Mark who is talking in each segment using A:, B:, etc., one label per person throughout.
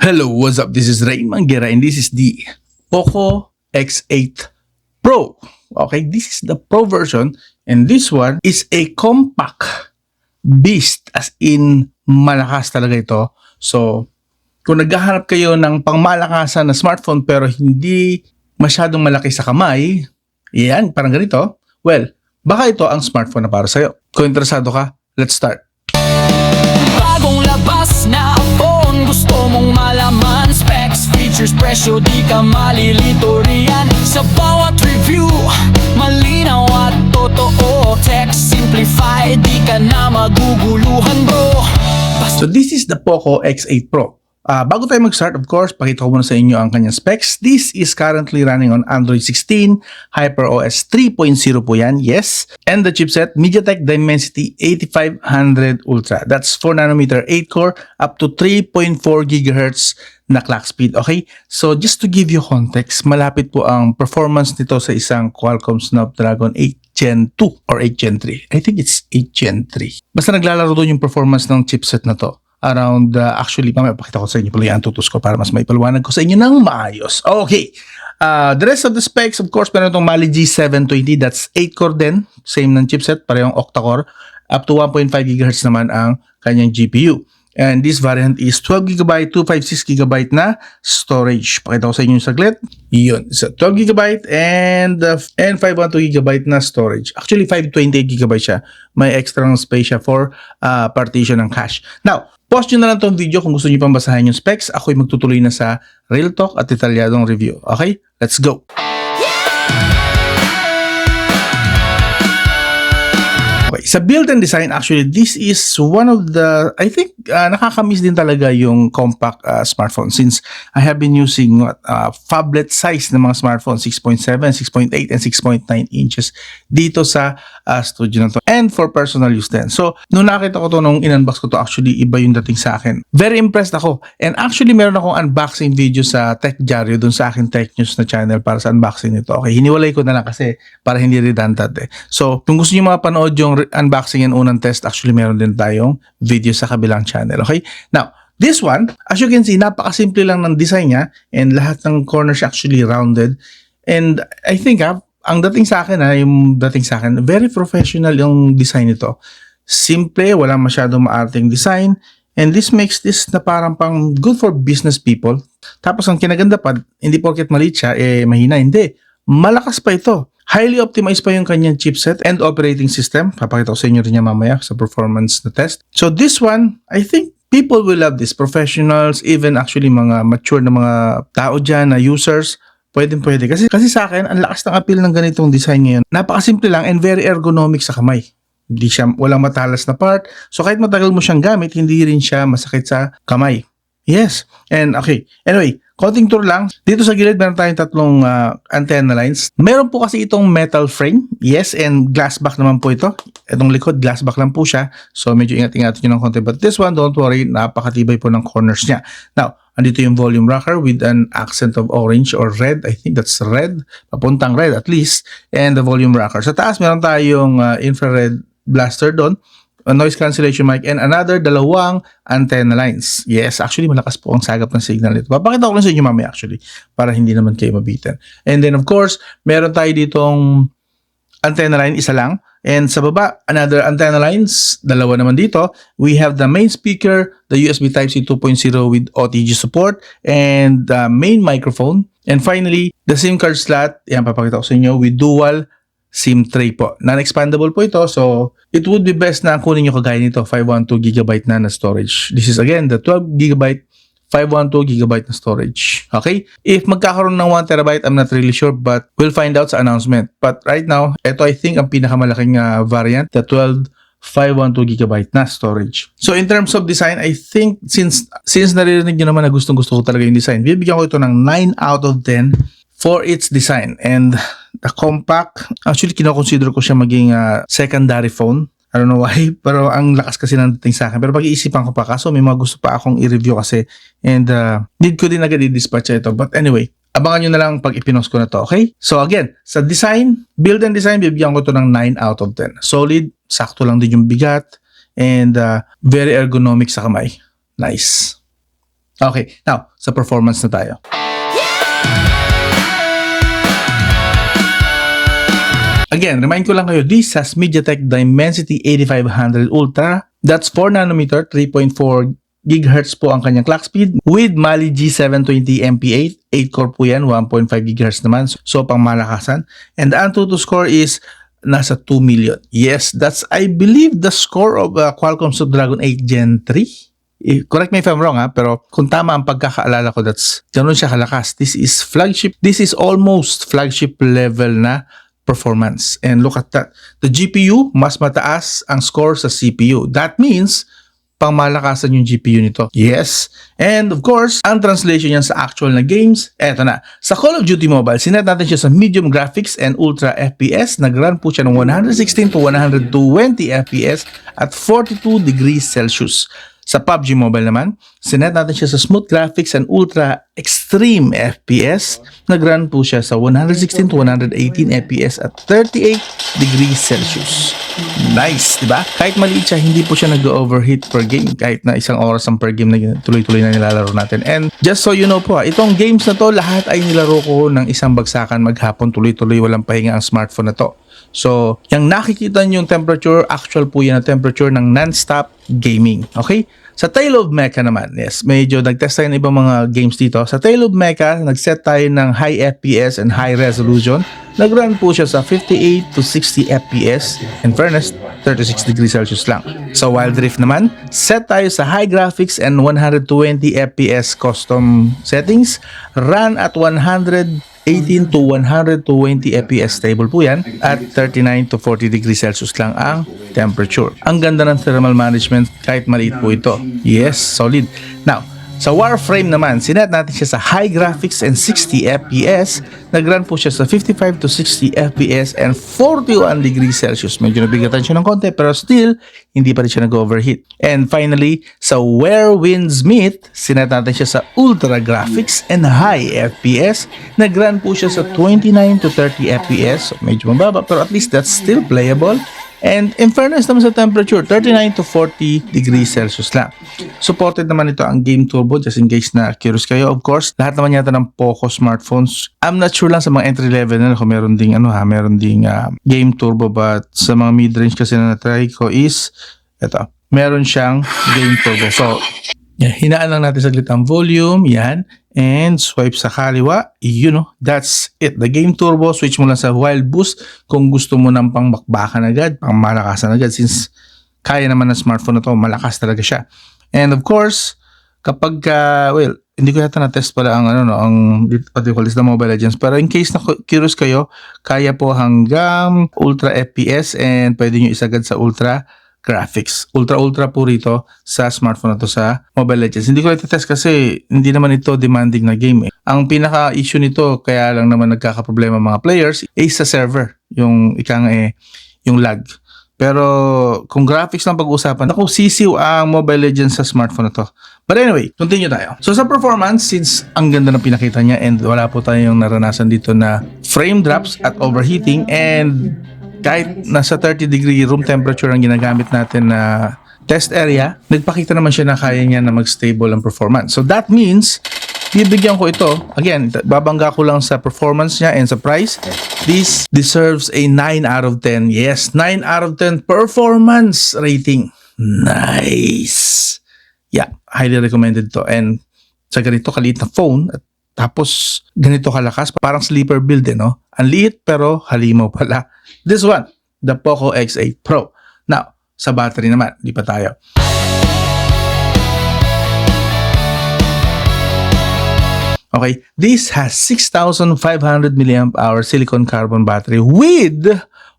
A: Hello, what's up? This is Rain Manguera and this is the Poco X8 Pro. Okay, this is the Pro version and this one is a compact beast, as in malakas talaga ito. So, kung naghahanap kayo ng pangmalakasan na smartphone pero hindi masyadong malaki sa kamay, yan, parang ganito, well, baka ito ang smartphone na para sa'yo. Kung interesado ka, let's start.
B: Bagong labas na phone, gusto mong malaman specs, features, presyo, di ka malilito riyan. Sa bawat review, malinaw at totoo. Text simplified, di ka na maguguluhan bro.
A: So this is the Poco X8 Pro. Bago tayo mag-start, of course, pakita ko muna sa inyo ang kanyang specs. This is currently running on Android 16, HyperOS 3.0 po yan, yes. And the chipset, MediaTek Dimensity 8500 Ultra. That's 4nm 8-core up to 3.4 GHz na clock speed, okay? So just to give you context, malapit po ang performance nito sa isang Qualcomm Snapdragon 8 Gen 2 or 8 Gen 3. I think it's 8 Gen 3. Basta naglalaro doon yung performance ng chipset na to. Around, actually, mamaya pakita ko sa inyo pala yung tutos ko para mas maipaliwanag ko sa inyo ng maayos. Okay. The rest of the specs, of course, meron itong Mali G720. That's 8-core din. Same ng chipset. Parehong octa-core. Up to 1.5 GHz naman ang kanyang GPU. And this variant is 12GB, 256GB na storage. Pakita ko sa inyo yung saglit. Yun. So, 12GB and 512GB na storage. Actually, 528GB siya. May extra space siya for partition ng cache. Now, pause nyo na lang tong video kung gusto nyo pang basahin yung specs. Ako'y magtutuloy na sa real talk at detalyadong review. Okay? Let's go! Okay, sa build and design, actually, this is one of the, I think, nakakamiss din talaga yung compact smartphone since I have been using phablet size ng mga smartphone, 6.7, 6.8, and 6.9 inches dito sa studio na to. And for personal use din. So, nung nakita ko to, nung in-unbox ko to, actually, iba yung dating sa akin. Very impressed ako. And actually, meron akong unboxing video sa Tech Diario dun sa aking Tech News na channel para sa unboxing nito. Okay, hiniwalay ko na lang kasi para hindi redundant eh. So, kung gusto nyo mapanood yung unboxing and unang test, actually meron din tayong video sa kabilang channel. Okay? Now, this one, as you can see, napakasimple lang ng design niya and lahat ng corners actually rounded. And I think ang dating sa akin, very professional yung design nito. Simple, walang masyadong maarting design. And this makes this na parang pang good for business people. Tapos ang kinaganda pa, hindi porket maliit siya, mahina. Hindi. Malakas pa ito. Highly optimized pa yung kanyang chipset and operating system. Papakita ko sa inyo rin yan mamaya sa performance na test. So this one, I think people will love this. Professionals, even actually mga mature na mga tao dyan na users, pwede. Kasi sa akin, ang lakas ng appeal ng ganitong design ngayon. Napakasimple lang and very ergonomic sa kamay. Hindi siya, walang matalas na part. So kahit matagal mo siyang gamit, hindi rin siya masakit sa kamay. Yes. And okay. Anyway, konting tour lang. Dito sa gilid, meron tayong tatlong antenna lines. Meron po kasi itong metal frame. Yes, and glass back naman po ito. Itong likod, glass back lang po siya. So, medyo ingat-ingat nyo ng konti. But this one, don't worry, napakatibay po ng corners niya. Now, andito yung volume rocker with an accent of orange or red. I think that's red. Papuntang red at least. And the volume rocker. Sa taas, meron tayong infrared blaster doon. A noise cancellation mic, and another dalawang antenna lines. Yes, actually malakas po ang sagap ng signal nito. Papakita ko lang sa inyo mamaya actually para hindi naman kayo mabitin. And then of course, meron tayo ditong antenna line, isa lang. And sa baba, another antenna lines, dalawa naman dito. We have the main speaker, the USB Type-C 2.0 with OTG support, and the main microphone. And finally, the SIM card slot, yan papakita ko sa inyo, with dual SIM tray po. Non-expandable po ito. So, it would be best na kunin nyo kagaya nito, 512GB na storage. This is again, the 12GB, 512GB na storage. Okay? If magkakaroon ng 1TB, I'm not really sure, but we'll find out sa announcement. But right now, ito I think ang pinakamalaking variant, the 512GB na storage. So, in terms of design, I think since naririnig nyo naman na gustong-gusto ko talaga yung design, bibigyan ko ito ng 9 out of 10 for its design. And the compact, actually kinoconsider ko siya maging secondary phone. I don't know why, pero ang lakas kasi ng dating sa akin. Pero pag-iisipan ko pa, kaso may mga gusto pa akong i-review kasi. And need ko din agad i-dispatch ito. But anyway, abangan nyo na lang pag ipinost ko na to, okay? So again, sa design, build and design, bibigyan ko to ng 9 out of 10. Solid, sakto lang din yung bigat, and very ergonomic sa kamay. Nice. Okay, now, sa performance na tayo. Again, remind ko lang kayo, this has MediaTek Dimensity 8500 Ultra. That's 4 nanometer, 3.4 GHz po ang kanyang clock speed with Mali G720 MP8. 8-core po yan, 1.5 GHz naman. So, pang malakasan. And the Antutu score is nasa 2 million. Yes, that's, I believe, the score of Qualcomm Snapdragon 8 Gen 3. Correct me if I'm wrong, pero kung tama ang pagkakaalala ko, that's ganun siya kalakas. This is flagship. This is almost flagship level na performance. And look at that. The GPU, mas mataas ang score sa CPU. That means, pangmalakasan yung GPU nito. Yes. And of course, ang translation yan sa actual na games, eto na. Sa Call of Duty Mobile, sinet natin siya sa medium graphics and ultra FPS. Nag-run po siya ng 116 to 120 FPS at 42 degrees Celsius. Sa PUBG Mobile naman, sinet natin siya sa smooth graphics and ultra extreme FPS. Nag-run po siya sa 116 to 118 FPS at 38 degrees Celsius. Nice, di ba? Kahit maliit siya, hindi po siya nag-overheat per game. Kahit na isang oras ang per game na tuloy-tuloy na nilalaro natin. And just so you know po, itong games na to, lahat ay nilaro ko ng isang bagsakan maghapon. Tuloy-tuloy, walang pahinga ang smartphone na to. So, yung nakikita nyo yung temperature, actual po yan ang temperature ng non-stop gaming. Okay? Sa Tale of Mecha naman, yes, medyo nag-test tayo ng ibang mga games dito. Sa Tale of Mecha, nag-set tayo ng high FPS and high resolution. Nag-run po siya sa 58 to 60 FPS. In fairness, 36 degrees Celsius lang. Sa Wild Rift naman, set tayo sa high graphics and 120 FPS custom settings. Run at 118 to 120 FPS stable po yan at 39 to 40 degrees Celsius lang ang temperature. Ang ganda ng thermal management kahit maliit po ito. Yes, solid. Now, sa Warframe naman, sinet natin siya sa high graphics and 60 FPS. Nag-run po siya sa 55 to 60 FPS and 41 degrees Celsius. Medyo nabigatan siya ng konti pero still, hindi pa rin siya nag-overheat. And finally, sa Where Winds Meet, sinet natin siya sa ultra graphics and high FPS. Nag-run po siya sa 29 to 30 FPS. So medyo mababa pero at least that's still playable. And in fairness naman sa temperature, 39 to 40 degrees Celsius lang. Supported naman ito ang Game Turbo just in case na curious kayo. Of course, lahat naman yata ng Poco smartphones. I'm not sure lang sa mga entry level na kung meron ding Game Turbo, but sa mga mid-range kasi na na-try ko is ito, meron siyang Game Turbo. So, yan, hinaan lang natin saglit ang volume, yan, and swipe sa kaliwa, that's it. The Game Turbo, switch mo lang sa Wild Boost kung gusto mo ng pangbakbakan agad, pang malakasan agad, since kaya naman ng smartphone na to, malakas talaga siya. And of course, kapag, hindi ko yata na-test pala ang, what do you call this, the Mobile Legends, pero in case na curious kayo, kaya po hanggang Ultra FPS and pwede nyo isagad sa Ultra graphics. Ultra po rito sa smartphone na to sa Mobile Legends. Hindi ko ito-test kasi hindi naman ito demanding na game. Ang pinaka-issue nito, kaya lang naman nagkakaproblema mga players, is sa server. Yung yung lag. Pero kung graphics lang pag-uusapan, ako sisiw ang Mobile Legends sa smartphone na to. But anyway, continue tayo. So sa performance, since ang ganda ng pinakita niya and wala po tayong naranasan dito na frame drops at overheating, and kahit nasa 30 degree room temperature ang ginagamit natin na test area, nagpakita naman siya na kaya niya na mag-stable ang performance. So that means, bibigyan ko ito, again, babangga ko lang sa performance niya and sa price. This deserves a 9 out of 10. Yes, 9 out of 10 performance rating. Nice! Yeah, highly recommended to. And sa ganito kaliit na phone, at tapos ganito kalakas, parang sleeper build no? Ang liit pero halimaw pala. This one, the Poco X8 Pro. Now, sa battery naman, di pa tayo. Okay, this has 6,500 mAh silicon carbon battery with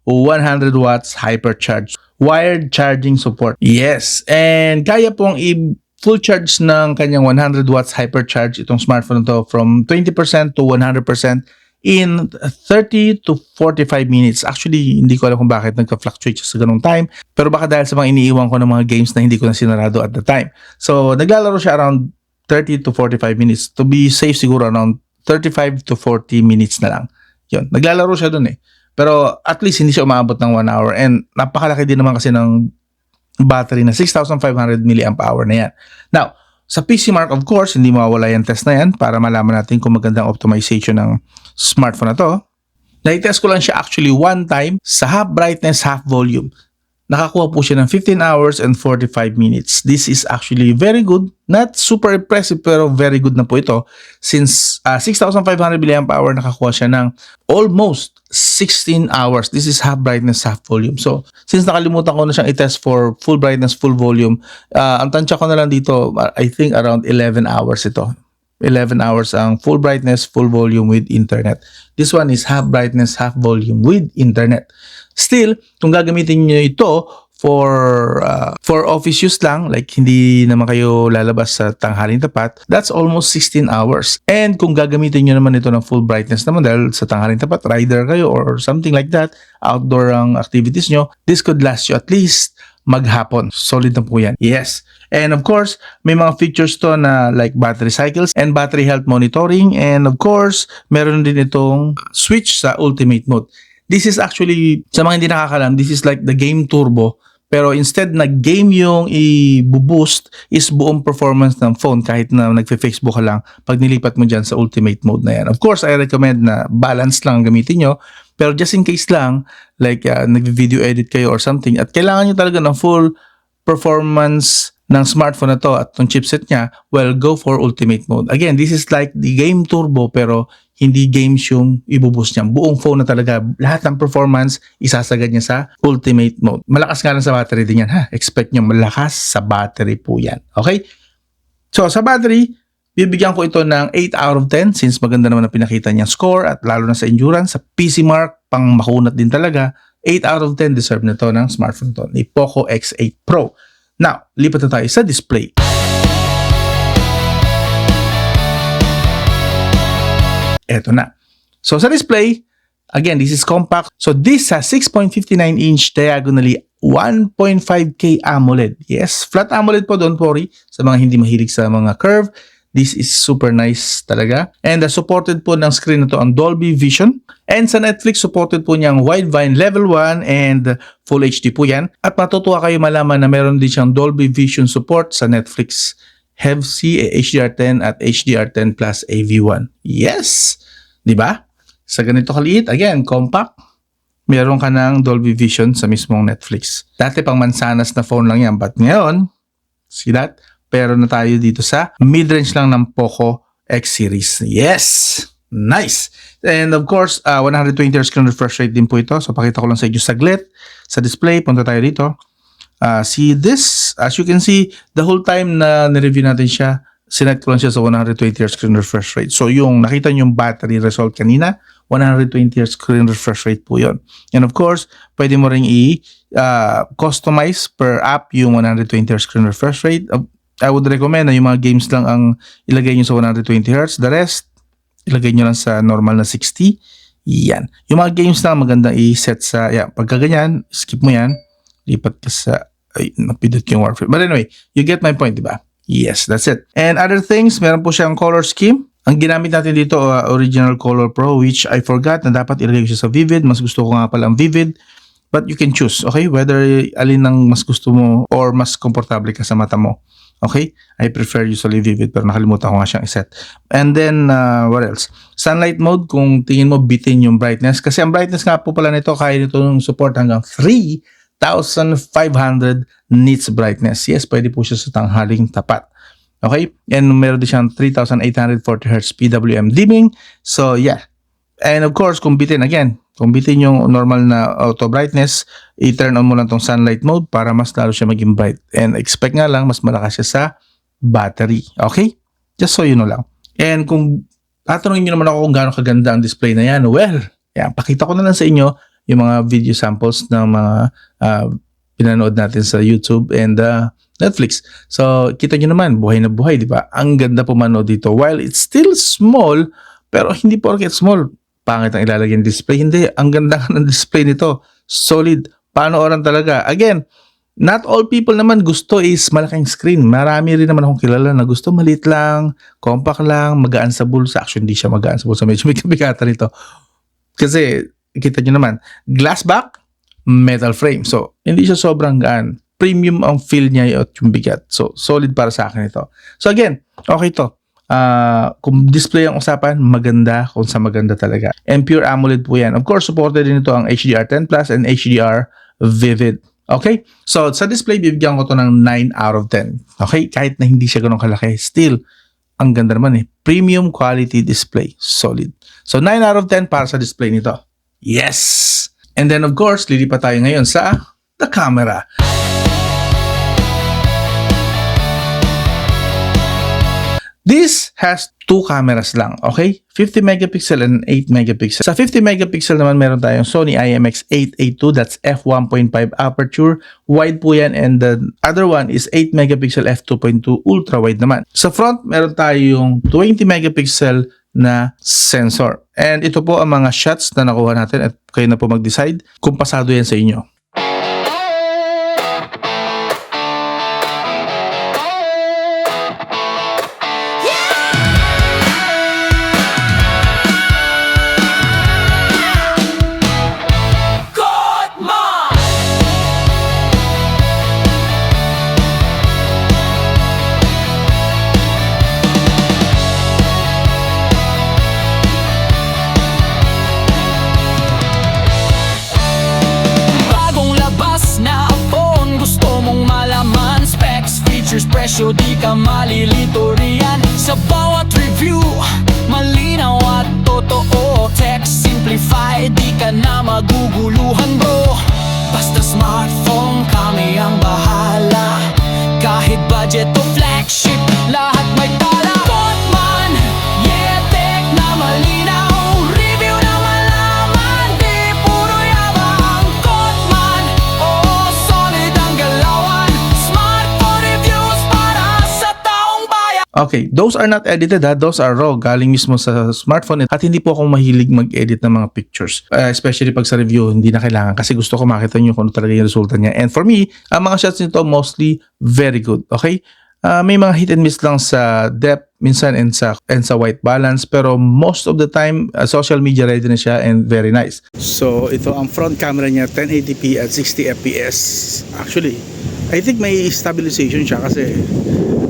A: 100 watts hypercharge wired charging support. Yes, and kaya pong full charge ng kanyang 100 watts hypercharge itong smartphone to from 20% to 100% in 30 to 45 minutes. Actually, hindi ko alam kung bakit nagka-fluctuate sa ganung time. Pero baka dahil sa mga iniiwan ko ng mga games na hindi ko na sinarado at the time. So, naglalaro siya around 30 to 45 minutes. To be safe, siguro around 35 to 40 minutes na lang. Yun. Naglalaro siya dun Pero at least hindi siya umabot ng 1 hour. And napakalaki din naman kasi ng battery na 6,500 mAh na yan. Now, Sa PC Mark, of course, hindi mawawala yung test na yan para malaman natin kung magandang optimization ng smartphone na to. Na-test ko lang siya actually one time sa half brightness, half volume. Nakakuha po siya ng 15 hours and 45 minutes. This is actually very good. Not super impressive pero very good na po ito. Since 6,500 mAh nakakuha siya ng almost 16 hours. This is half brightness, half volume. So, since nakalimutan ko na siyang i-test for full brightness, full volume, ang tansya ko na lang dito, I think around 11 hours ito. 11 hours ang full brightness, full volume with internet. This one is half brightness, half volume with internet. Still, kung gagamitin niyo ito for office use lang, like hindi naman kayo lalabas sa tanghaling tapat, that's almost 16 hours. And kung gagamitin niyo naman ito ng full brightness naman dahil sa tanghaling tapat, rider kayo or something like that, outdoor ang activities nyo, this could last you at least maghapon. Solid na po yan. Yes. And of course, may mga features to na like battery cycles and battery health monitoring. And of course, meron din itong switch sa ultimate mode. This is actually, sa mga hindi nakakalam, this is like the game turbo. Pero instead na game yung i-boost is buong performance ng phone kahit na nagfe-Facebook ka lang pag nilipat mo dyan sa ultimate mode na yan. Of course, I recommend na balance lang gamitin nyo. Pero just in case lang, like nag-video edit kayo or something at kailangan nyo talaga ng full performance ng smartphone na to at ng chipset niya, well, go for ultimate mode. Again, this is like the game turbo pero hindi games yung ibuboost niya. Buong phone na talaga, lahat ng performance, isasagad niya sa ultimate mode. Malakas nga lang sa battery din yan, ha? Expect nyo malakas sa battery po yan. Okay? So, sa battery, bibigyan ko ito ng 8 out of 10 since maganda naman ang pinakita niyang score at lalo na sa endurance. Sa PC Mark, pang makunat din talaga. 8 out of 10 deserve na to ng smartphone to, ni Poco X8 Pro. Now, lipat na tayo sa display. Eto na. So sa display, again, this is compact. So this has 6.59-inch diagonally 1.5K AMOLED. Yes, flat AMOLED po, don't worry. Sa mga hindi mahilig sa mga curve, this is super nice talaga. And supported po ng screen na to ang Dolby Vision. And sa Netflix, supported po niyang Widevine Level 1 and Full HD po yan. At matutuwa kayo malaman na meron din siyang Dolby Vision support sa Netflix HEVC, HDR10 at HDR10 Plus AV1. Yes! Di ba? Sa ganito kaliit, again, compact, meron ka ng Dolby Vision sa mismong Netflix. Dati pang mansanas na phone lang yan, but ngayon, see that? Pero na tayo dito sa mid-range lang ng Poco X series. Yes! Nice! And of course, 120Hz screen refresh rate din po ito. So pakita ko lang sa inyo saglit. Sa display, punta tayo dito. See this, as you can see, the whole time na nireview natin siya, sinet ko lang siya sa 120Hz screen refresh rate. So yung nakita nyo yung battery result kanina, 120Hz screen refresh rate po yun. And of course, pwede mo rin i-customize per app yung 120Hz screen refresh rate. I would recommend na yung mga games lang ang ilagay nyo sa 120Hz. The rest, ilagay nyo lang sa normal na 60. Yan. Yung mga games lang maganda i-set sa, pagka ganyan, skip mo yan. Lipat ka sa, napindot yung Warframe. But anyway, you get my point, di ba? Yes, that's it. And other things, meron po siyang color scheme. Ang ginamit natin dito, Original Color Pro, which I forgot na dapat ilagay ko siya sa Vivid. Mas gusto ko nga pala ang Vivid. But you can choose, okay? Whether alin ang mas gusto mo or mas komportable ka sa mata mo. Okay? I prefer usually Vivid pero nakalimutan ko nga siyang iset. And then, what else? Sunlight mode, kung tingin mo bitin yung brightness. Kasi ang brightness nga po pala nito, kaya nito ng support hanggang 3,500 nits brightness. Yes, pwede po siya sa tanghaling tapat. Okay? And meron din siyang 3,840Hz PWM dimming. So, yeah. And of course, kung bitin, again, kung bitin yung normal na auto brightness, i-turn on mo lang tong sunlight mode para mas lalo siya maging bright. And expect nga lang, mas malakas siya sa battery. Okay? Just so you know lang. And kung tatanungin nyo naman ako kung gaano kaganda ang display na yan, well, yan, pakita ko na lang sa inyo yung mga video samples ng mga pinanood natin sa YouTube and Netflix. So, kita nyo naman, buhay na buhay, di ba? Ang ganda po manood dito. While it's still small, pero hindi porket small, pangit ang ilalagay ng display. Hindi, ang ganda ng display nito. Solid. Panooran talaga. Again, not all people naman gusto is malaking screen. Marami rin naman akong kilala na gusto maliit lang, compact lang, magaan sa bulsa. Actually, hindi siya magaan sa bulsa. Medyo may kabigatan nito. Kasi, kita nyo naman, glass back, metal frame. So, hindi siya sobrang gaan. premium ang feel niya at yung bigat. So, solid para sa akin ito. So again, okay to. Kung display ang usapan, maganda kung sa maganda talaga. And pure AMOLED po yan. Of course, supported din ito ang HDR10 Plus and HDR Vivid. Okay? So, sa display, bibigyan ko to ng 9 out of 10. Okay? Kahit na hindi siya ganun kalaki, still, ang ganda naman eh. Premium quality display. Solid. So, 9 out of 10 para sa display nito. Yes! And then, of course, lilipat tayo ngayon sa the camera. This has two cameras lang, okay? 50 megapixel and 8 megapixel. Sa 50 megapixel naman, meron tayong Sony IMX882, that's f1.5 aperture. Wide po yan, and the other one is 8 megapixel f2.2 ultra wide naman. Sa front, meron tayong 20 megapixel na sensor. And ito po ang mga shots na nakuha natin at kayo na po mag-decide kung pasado yan sa inyo.
B: Presyo di ka malilito riyan. Sa bawat review, malinaw at totoo. Text simplified, di ka na maguguluhan bro. Basta smartphone, kami ang bahala. Kahit budget o flagship, lahat may tala. Botman, yeah, tech na malinaw. Review na malaman, di puro yabang. Kotman, oo, solid ang galawan. Smartphone reviews para sa taong bayan.
A: Okay, those are not edited ha. Those are raw. Galing mismo sa smartphone. At hindi po ako mahilig mag-edit ng mga pictures. Especially pag sa review, hindi na kailangan. Kasi gusto ko makita nyo kung ano talaga yung resulta niya. And for me, ang mga shots nito mostly very good. Okay? May mga hit and miss lang sa depth, minsan and sa white balance. Pero most of the time, social media ready na siya and very nice. So, ito ang front camera niya, 1080p at 60 fps. Actually, I think may stabilization siya kasi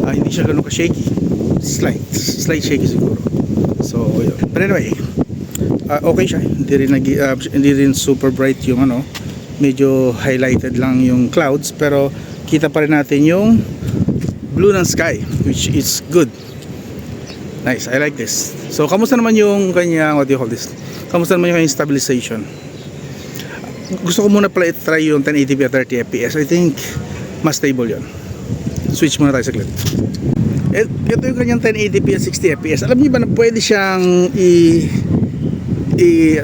A: hindi siya ganun ka-shaky. Slight shaky siguro. So, yun. But anyway, okay siya. Hindi rin super bright yung ano. Medyo highlighted lang yung clouds. Pero, kita pa rin natin yung blue ng sky, which is good. Nice, I like this. So, kamusta naman yung kanya, what do you call this? Kamusta naman yung kanyang stabilization? Gusto ko muna pala try yung 1080p at 30 fps. I think, mas stable yun. Switch muna tayo sa clip. Ito yung kanyang 1080p at 60 fps. Alam niyo ba na pwede siyang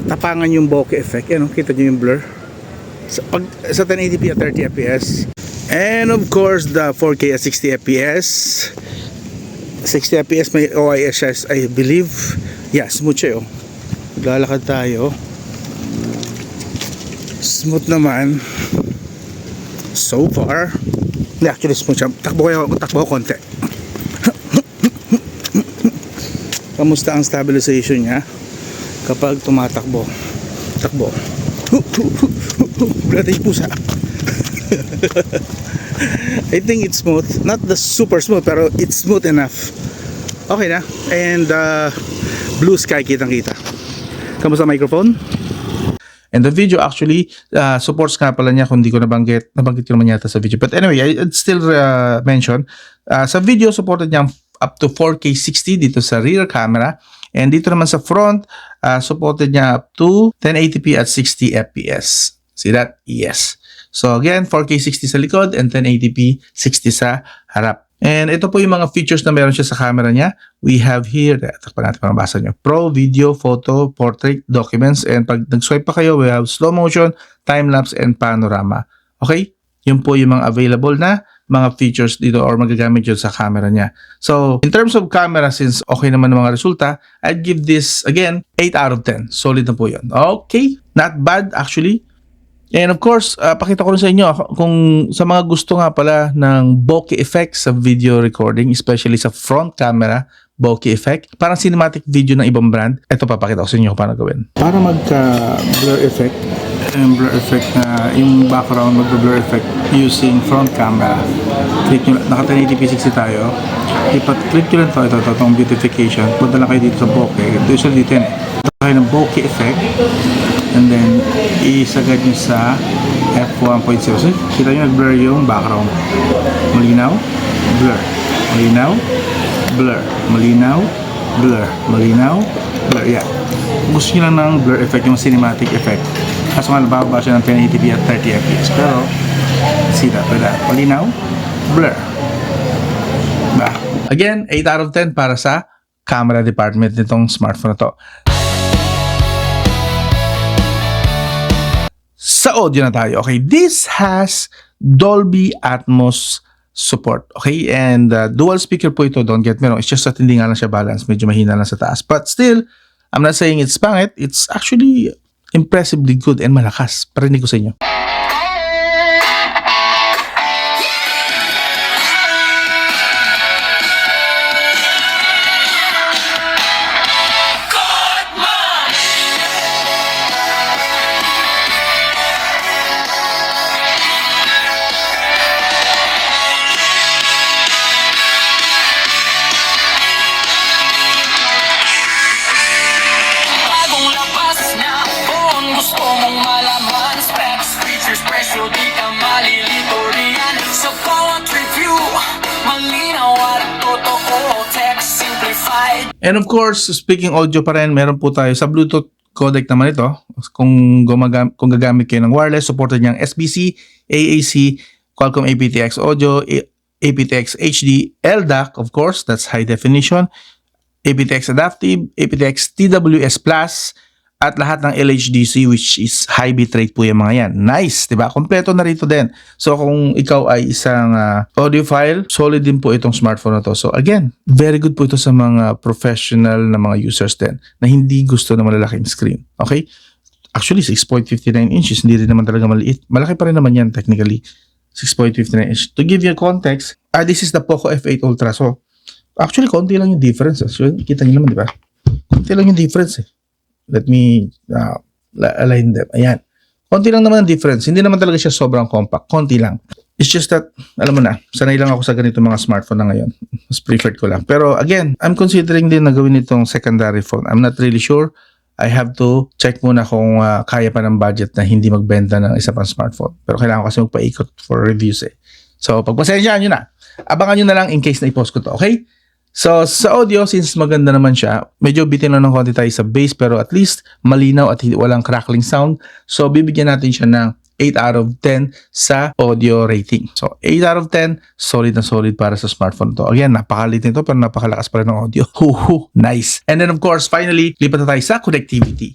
A: tapangan yung bokeh effect? Yan, kita niyo yung blur sa 1080p at 30 fps. And of course the 4K at 60 fps. 60 fps may OIS, I believe. Yeah, smooth siya. Lalakad tayo, smooth naman so far. Actually smooth siya. Takbo ko konti. Kamusta ang stabilization niya kapag tumatakbo? Takbo. Wala tayong pusa. I think it's smooth. Not the super smooth, pero it's smooth enough. Okay na. And blue sky kitang-kita. Kamusta microphone? And the video actually supports nga pala niya kung di ko nabanggit ko naman yata sa video. But anyway, I'd still mention sa video supported niya up to 4K 60 dito sa rear camera. And dito naman sa front, supported niya up to 1080p at 60 fps. See that? Yes. So again, 4K 60 sa likod and 1080p 60 sa harap. And ito po yung mga features na meron siya sa camera niya. We have here, takpan natin para mabasa nyo. Pro, video, photo, portrait, documents. And pag nag-swipe pa kayo, we have slow motion, time-lapse, and panorama. Okay? Yun po yung mga available na mga features dito or magagamit yun sa camera niya. So, in terms of camera, since okay naman ang mga resulta, I'd give this, again, 8 out of 10. Solid na po yun. Okay? Not bad, actually. And of course, pakita ko rin sa inyo kung sa mga gusto nga pala ng bokeh effect sa video recording, especially sa front camera, bokeh effect, parang cinematic video ng ibang brand. Ito papakita ko sa inyo kung paano gawin. Para magka-blur effect, blur effect na yung background mag-blur effect using front camera. Click nyo, naka 1080p 60 tayo. Click nyo lang ito, itong beautification. Punta lang kayo dito sa bokeh. Usually dito yan eh. Ito kayo ng bokeh effect. And then, isagad nyo sa f1.0. So, kita nyo nag-blur yung background. Malinaw, blur. Malinaw, blur. Malinaw, blur. Malinaw, blur. Yeah. Gusto nyo lang ng blur effect, yung cinematic effect. Kaso nga nababa siya ng 1080p at 30 fps. Pero, see that with that. Malinaw, blur. Ba? Again, 8 out of 10 para sa camera department nitong smartphone na to. Sa audio na tayo. Okay, this has Dolby Atmos support. Okay, and dual speaker po ito. Don't get me wrong. It's just that hindi nga lang siya balance. Medyo mahina lang sa taas. But still, I'm not saying it's pangit. It's actually impressively good and malakas. Parinig ko sa inyo.
B: Bagong labas na phone, gusto mong malaman specs, features, presyo, di ka malilito riyan. Sa bawat review, malinaw at totoo, text simplified.
A: And of course, speaking audio pa rin, meron po tayo sa Bluetooth codec naman ito. Kung gagamit kayo ng wireless, supported niyang SBC, AAC, Qualcomm aptX audio, aptX HD, LDAC, of course, that's high definition, aptX adaptive, aptX TWS Plus, at lahat ng LHDC, which is high bitrate po yung mga yan. Nice, diba? Kompleto na rito din. So kung ikaw ay isang audiophile, solid din po itong smartphone na to. So again, very good po ito sa mga professional na mga users din na hindi gusto na malalaking screen. Okay? Actually, 6.59 inches, hindi rin naman talaga maliit. Malaki pa rin naman yan technically. 6.59 inches. To give you a context, this is the Poco F8 Ultra. So actually, konti lang yung difference. So, kita nyo naman, di ba? Konti lang yung difference eh. Let me align them. Ayan. Konti lang naman ang difference. Hindi naman talaga siya sobrang compact. Konti lang. It's just that, alam mo na, sanay lang ako sa ganito mga smartphone na ngayon. Mas preferred ko lang. Pero again, I'm considering din na gawin itong secondary phone. I'm not really sure. I have to check muna kung kaya pa ng budget na hindi magbenta ng isa pang smartphone. Pero kailangan ko kasi magpaikot for reviews eh. So, pagpasensyaan nyo na. Abangan nyo na lang in case na i-post ko to. Okay? So, sa audio, since maganda naman siya, medyo bitin lang ng konti tayo sa bass, pero at least malinaw at walang crackling sound. So, bibigyan natin siya ng 8 out of 10 sa audio rating. So, 8 out of 10, solid na solid para sa smartphone to. Again, napakalit nito, pero napakalakas pa rin ng audio. Nice. And then, of course, finally, lipat na tayo sa connectivity.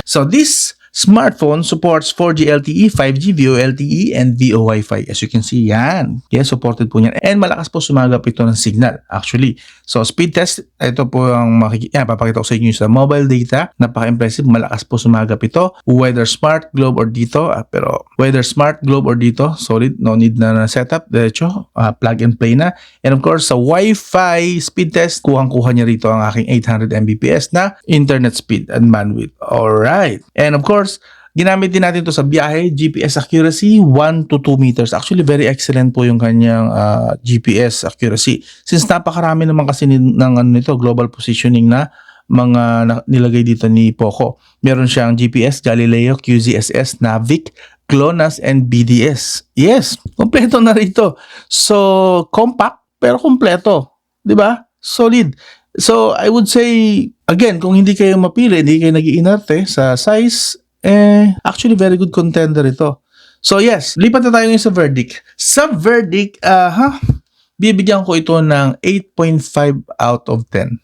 A: So, this smartphone supports 4G LTE, 5G VoLTE, and VoWiFi. As you can see, yan. Yes, supported po yan. And malakas po sumagap ito ng signal, actually. So, speed test, ito po ang papakita ko sa inyo sa mobile data. Napaka-impressive, malakas po sumagap ito. Whether smart, globe, or dito. Pero, whether smart, globe, or dito, solid. No need na setup. Diretso, plug and play na. And of course, sa Wi-Fi speed test, kuhang-kuha niya rito ang aking 800 Mbps na internet speed and bandwidth. Alright. And of course, ginamit din natin ito sa biyahe, GPS accuracy 1 to 2 meters. Actually, very excellent po yung kanyang GPS accuracy. Since napakarami naman kasi ng nito, global positioning na mga nilagay dito ni Poco. Meron siyang GPS, Galileo, QZSS, Navic, GLONASS, and BDS. Yes, kompleto na rito. So, compact, pero kompleto. Diba? Solid. So, I would say, again, kung hindi kayo mapili, hindi kayo nag-iinarte sa size, actually very good contender ito. So yes, lipat na tayo ngayon sa verdict. Sa verdict, bibigyan ko ito ng 8.5 out of 10.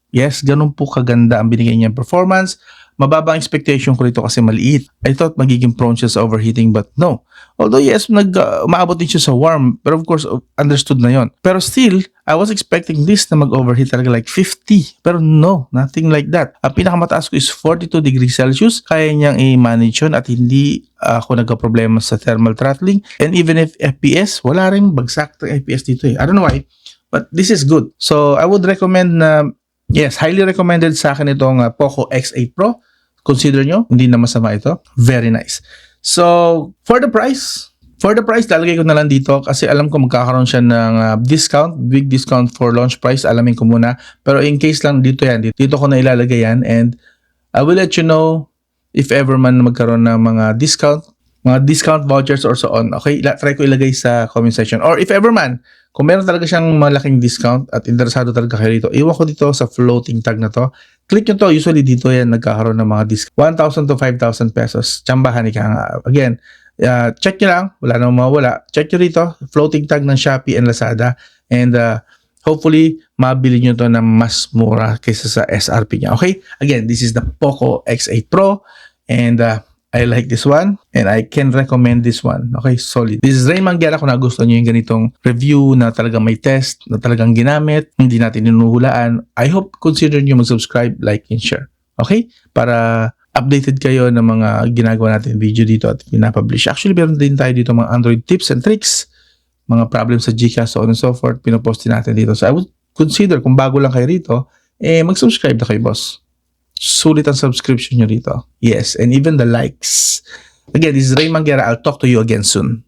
A: Yes, ganun po kaganda ang binigay niyang performance. Mababa ang expectation ko rito kasi maliit. I thought magiging prone siya sa overheating, but no. Although yes, umaabot din siya sa warm, pero of course, understood na yon. Pero still, I was expecting this na mag-overheat talaga like 50. Pero no, nothing like that. Ang pinakamataas ko is 42 degrees Celsius. Kaya niyang i-manage yun at hindi ako nagka-problema sa thermal throttling. And even if FPS, wala rin bagsak ng FPS dito eh. I don't know why, but this is good. So, I would recommend na, yes, highly recommended sa akin itong Poco X8 Pro. consider nyo, hindi na masama ito. Very nice. So, for the price, lalagay ko na lang dito kasi alam ko magkakaroon siya ng discount, big discount for launch price. Alamin ko muna. Pero in case lang dito yan, dito ko na ilalagay yan and I will let you know if ever man magkaroon ng mga discount vouchers or so on. Okay, try ko ilagay sa comment section. Or if ever man, kung meron talaga siyang malaking discount at interesado talaga kayo dito, iwan ko dito sa floating tag na to. Click nyo to. Usually dito yan nagkakaroon ng mga discount. 1,000 to 5,000 pesos. Tsambahan ika nga. Again, check nyo lang. Wala namang mawala. Check nyo rito. Floating tag ng Shopee and Lazada. And hopefully, mabili nyo to na mas mura kaysa sa SRP niya. Okay? Again, this is the Poco X8 Pro. And I like this one and I can recommend this one. Okay, solid. This is Ray Manguera. Kung nagustuhan nyo yung ganitong review na talagang may test, na talagang ginamit, hindi natin inuhulaan, I hope consider nyo mag-subscribe, like, and share. Okay? Para updated kayo ng mga ginagawa natin video dito at pinapublish. Actually, meron din tayo dito mga Android tips and tricks, mga problems sa Gcash, so on and so forth, pinopost din natin dito. So I would consider, kung bago lang kayo rito, mag-subscribe na kayo, boss. Sulit ang subscription nyo dito. Yes, and even the likes. Again, this is Ray Manguera. I'll talk to you again soon.